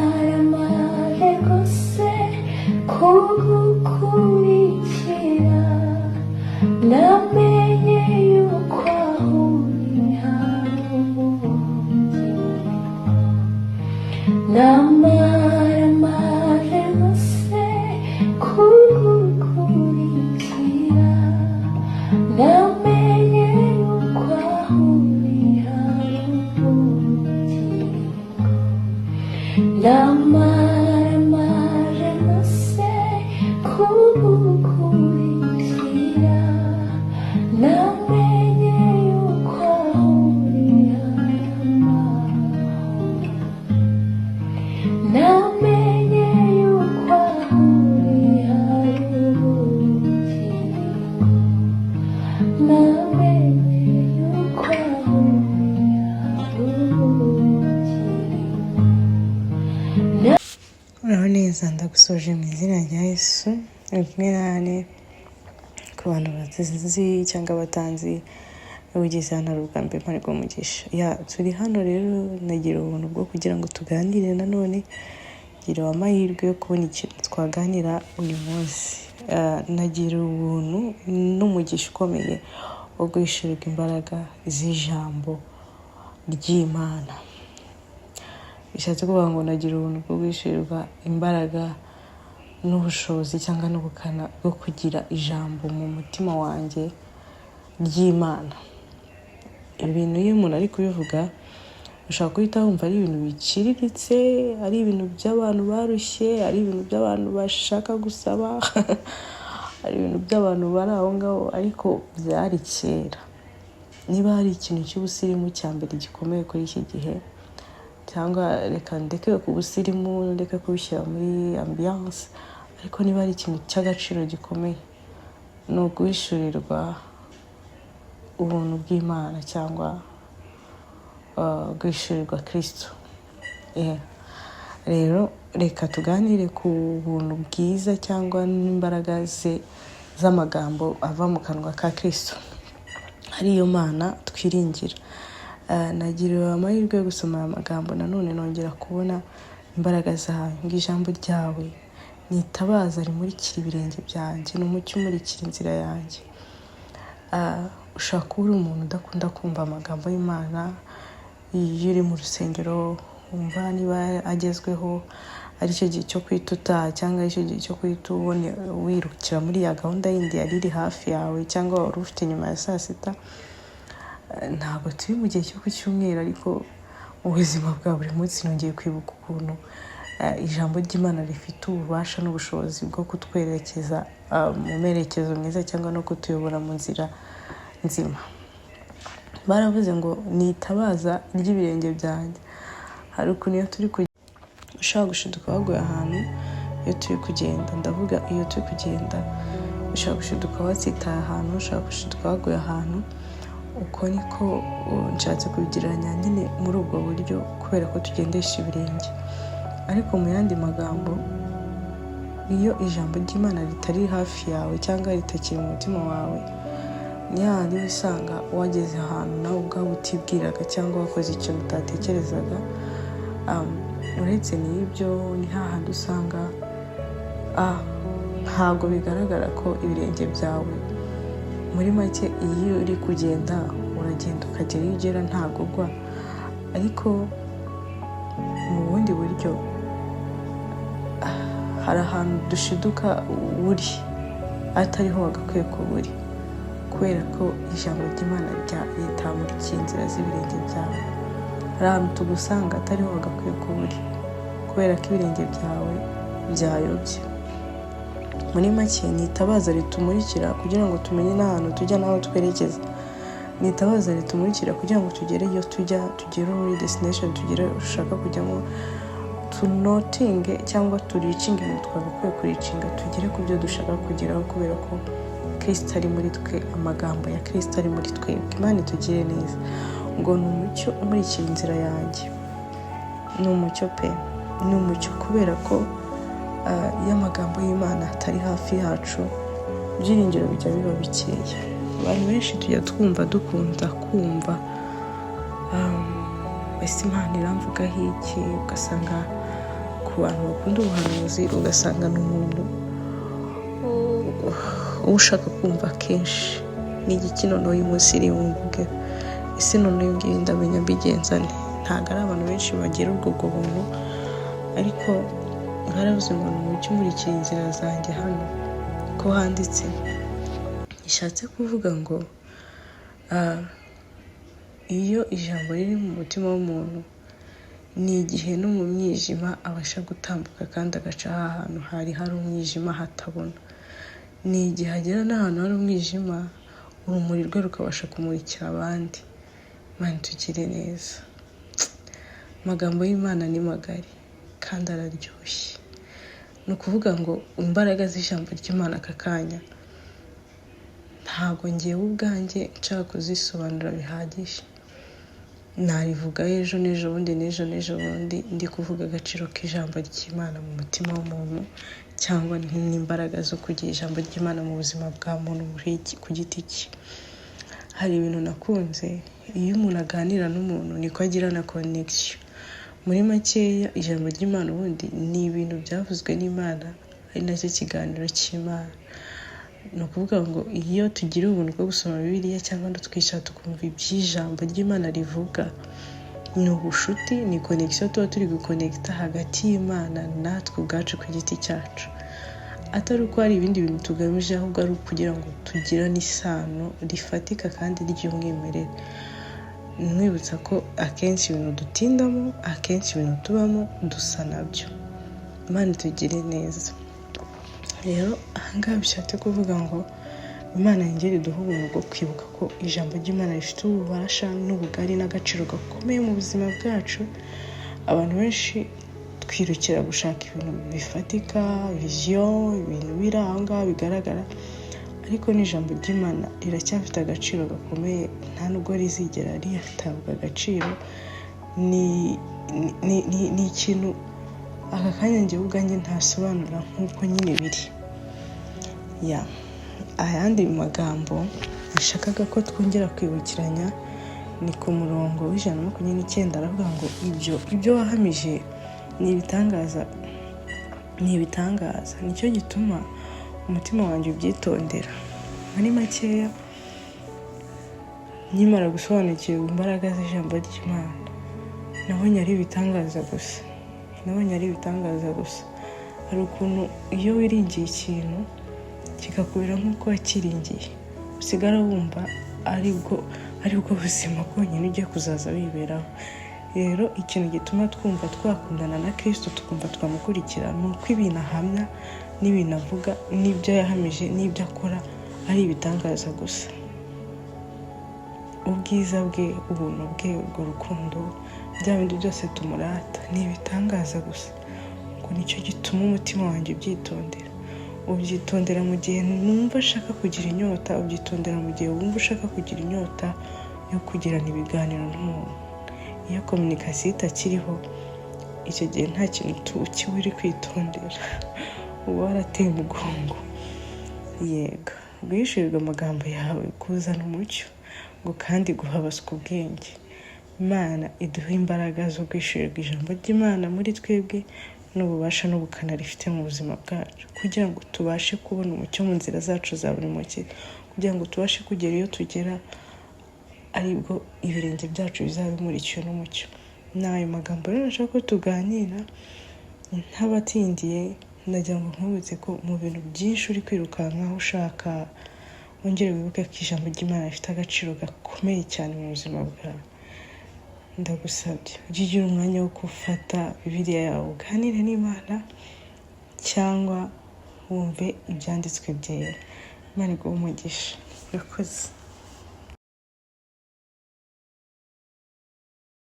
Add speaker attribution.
Speaker 1: Namaramaje rwose kugukurikira, namenye yuko aho uri hari ubuhungiro. Namaramaje rwose kugukurikira, namenye yuko aho uri hari ubuhungiro. Namaramaje rwose kugukurikira, namenye yuko aho uri hari amahoro. Namenye yuko aho uri hari ubuhungiro. Namenye yuko aho uri hari ubuhungiro.
Speaker 2: Uraho neza, ndagusoje mu izina rya Yesu. Uri kumwe nane ku bantu batazi cyangwa batanzi ugeze hano ari ubwa mbere mparirwa umugisha. Turi hano rero, nagira ubuntu bwo kugira ngo tuganire nanone, ngira amahirwe yo kubona ikintu twaganira uyu munsi. Nagira ubuntu n'umugisha ukomeye wo guhishurirwa imbaraga z'ijambo ry'Imana. Bishatse kuvuga ngo nagira ubuntu bwo guhishurirwa imbaraga n'ubushobozi cyangwa n'ubukana bwo kugira ijambo mu mutima wanjye ry'Imana. Ibintu iyo umuntu ari kubivuga ushobora guhita wumva ari ibintu biciriritse, ari ibintu by'abantu barushye, ari ibintu by'abantu bashaka gusaba ari ibintu by'abantu bari aho ngaho, ariko byari kera. Niba hari ikintu cy'ubusirimu cya mbere gikomeye kuri iki gihe, cyangwa reka ndeke ku busirimu, ndeke kubishyira muri ambiance, ariko niba hari ikintu cy'agaciro gikomeye, ni uguhishurirwa ubuntu bw'Imana cyangwa guhishurirwa Kristo. Rero reka tuganire ku buntu bwiza cyangwa n'imbaraga z'amagambo ava mu kanwa ka Kristo, ariyo Mana twiringira. Nagiriwe amahirwe yo gusoma aya magambo, nanone nongera kubona imbaraga zayo. Ngo ijambo ryawe ni itabaza rimurikira ibirenge byanjye, n'umucyo umurikira inzira yanjye. Ushobora kuba uri umuntu udakunda kumva amagambo y'Imana. Iyo uri mu rusengero wumva niba agezweho ari cyo gihe cyo kwita utaha, cyangwa ari cyo gihe cyo kwita wirukira muri ya gahunda yindi yari iri hafi yawe, cyangwa wari ufite nyuma ya saa sita. Ntabwo turi mu gihe cyo ku cyumweru, ariko mu buzima bwa buri munsi nongeye kwibuka ukuntu ijambo ry'Imana rifite ububasha n'ubushobozi bwo kutwerekeza mu merekezo mwiza, cyangwa no kutuyobora mu nzira nzima. Baravuze ngo ni itabaza ry'ibirenge byanjye. Hari ukuntu iyo turi ushaka gushiduka waguye ahantu, iyo turi kugenda, ndavuga iyo turi kugenda, ushaka gushiduka watsitaye ahantu, ushaka gushiduka waguye ahantu. Uko niko nshatse kubigereranya nyine muri ubwo buryo, kubera ko tugendesha ibirenge. Ariko mu yandi magambo, iyo ijambo ry'Imana ritari hafi yawe cyangwa ritakiri mu mutima wawe, ni hahandi usanga wageze ahantu nawe ubwawe utibwiraga, cyangwa wakoze ikintu utatekerezaga. Uretse n'ibyo, ni hahandi usanga ntabwo bigaragara ko ibirenge byawe, muri make iyo uri kugenda uragenda ukagera iyo ugera ntabwo ugwa, ariko mu bundi buryo hari ahantu dushiduka uri atariho wagakwiye kuba uri, kubera ko ijambo ry'Imana ritamurikiye inzira z'ibirenge byawe. Hari ahantu tugusanga atariho wagakwiye kuba uri, kubera ko ibirenge byawe byayobye. Muri make ni itabaza ritumurikira kugira ngo tumenye n'ahantu tujya n'aho twerekeza. Ni itabaza ritumurikira kugira ngo tugere iyo tujya, tugere muri destination, tugere ushaka kujyamo, tunotinge cyangwa turicinge ibintu twagakwiye kuricinga, tugere ku byo dushaka kugeraho, kubera ko Kristo ari muri twe, amagambo ya Kristo ari muri twebwe. Imana itugire neza. Ngo ni umucyo umurikira inzira yanjye. Ni umucyo pe, ni umucyo, kubera ko iyo amagambo y'Imana atari hafi yacu, ibyiringiro bijya biba bikeya. Abantu benshi tujya dukunda kumva ese Imana iramvugaho iki, ugasanga ku bantu bakunda ubuhanuzi ugasanga ni umuntu ushaka kumva kenshi ni igiki noneho uyu munsi iri bumvuge, ese noneho uyu ngiyi ndamenya mbigenza nte. Ntabwo ari abantu benshi bagira ubwo buntu, ariko baravuze ngo nimujye umurikira inzira zanjye hano, ko handitse bishatse kuvuga ngo iyo ijambo riri mu mutima w'umuntu ni igihe no mu mwijima abasha gutambuka kandi agaca ahantu hari umwijima hatabona. Ni igihe agera n'ahantu hari umwijima urumuri rwe rukabasha kumurikira abandi. Imana itugire neza. Amagambo y'Imana ni magari kandi araryoshye. Ni ukuvuga ngo imbaraga z'ijambo ry'Imana aka kanya ntabwo ngewe ubwanjye nshaka kuzisobanura bihagije. Narivuga ejo n'ejo bundi ndi kuvuga agaciro k'ijambo ry'Imana mu mutima w'umuntu, cyangwa n'imbaraga zo kugira ijambo ry'Imana mu buzima bwa muntu ku giti cye. Hari ibintu nakunze, iyo umuntu aganira n'umuntu niko agira na connection. Muri makeya ijambo ry'Imana ubundi ni ibintu byavuzwe n'Imana, ari nacyo kiganiro cy'Imana. Ni ukuvuga ngo iyo tugira ubuntu bwo gusoma Bibiliya cyangwa twicara tukumva iby'ijambo ry'Imana rivuga, ni ubushuti, ni connection tuba turi gukonekita hagati y'Imana natwe ubwacu ku giti cyacu. Atari uko hari ibindi bintu tugamije, ahubwo ari ukugira ngo tugirane isano rifatika kandi ry'umwimerere. Mwibutsa ko akenshi ibintu dutindamo, akenshi ibintu tubamo dusa nabyo. Imana itugire neza. Rero ahangaha bishatse kuvuga ngo Imana yongere iduhe ubuntu bwo kwibuka ko ijambo ry'Imana rifite ububasha n'ubugari n'agaciro gakomeye mu buzima bwacu. Abantu benshi twirukira gushaka ibintu bifatika, vision, ibintu biri aho ngaho bigaragara, ariko n'ijambo ry'Imana riracyafite agaciro gakomeye, nta nubwo rizigera rihabwa agaciro. Ni ikintu aka kanya njyewe ubwanjye ntasobanura nk'uko nyine biri. Ayandi magambo nashakaga ko twongera kwibukiranya ni ku murongo w'129, aravuga ngo ibyo wahamije ni ibitangaza, nicyo gituma umutima wanjye ubyitondera. Muri makeya nkimara gusobanukirwa imbaraga z'ijambo ry'Imana, nabonye ari ibitangaza gusa. Hari ukuntu iyo wiringiye ikintu kikakubera nk'uko wakiringiye, usigara wumva aribwo buzima bwonyine ugiye kuzaza wiberaho. Rero ikintu gituma twumva twakundana na Kristo tukumva twamukurikira ni uko ibintu ahamya n'ibintu avuga n'ibyo yahamije n'ibyo akora ari ibitangaza gusa. Ubwiza bwe, ubuntu bwe, ubwo rukundo, bya bindi byose tumurata ni ibitangaza gusa. Ngo nicyo gituma umutima wanjye ubyitondera mu gihe numva ashaka kugira inyota, ubyitondera mu gihe wumva ushaka kugira inyota yo kugirana ibiganiro n'umuntu. Iyo communication itakiriho, icyo gihe nta kintu kiba uri kwitondera, uba warateye umugongo. Yego, guhishurirwa amagambo yawe kuzana umucyo, ngo kandi guhabaswa ubwenge. Imana iduha imbaraga zo guhishurirwa ijambo ry'Imana muri twebwe, n'ububasha n'ubukana rifite mu buzima bwacu, kugira ngo tubashe kubona umucyo mu nzira zacu za buri munsi, kugira ngo tubashe kugera iyo tugera aribwo ibirenge byacu bizaba bimurikiwe n'umucyo. Ni ayo magambo rero nashaka ko tuganira, ntabatindiye. Ndagira ngo nkubutse ko mu bintu byinshi uri kwirukankaho ushaka, wongere wibuke ko ijambo ry'Imana rifite agaciro gakomeye cyane mu buzima bwawe. Ndagusabye ujye ugira umwanya wo gufata Bibiliya yawe uganire n'Imana, cyangwa wumve ibyanditswe byera. Imana iguhe umugisha. Urakoze.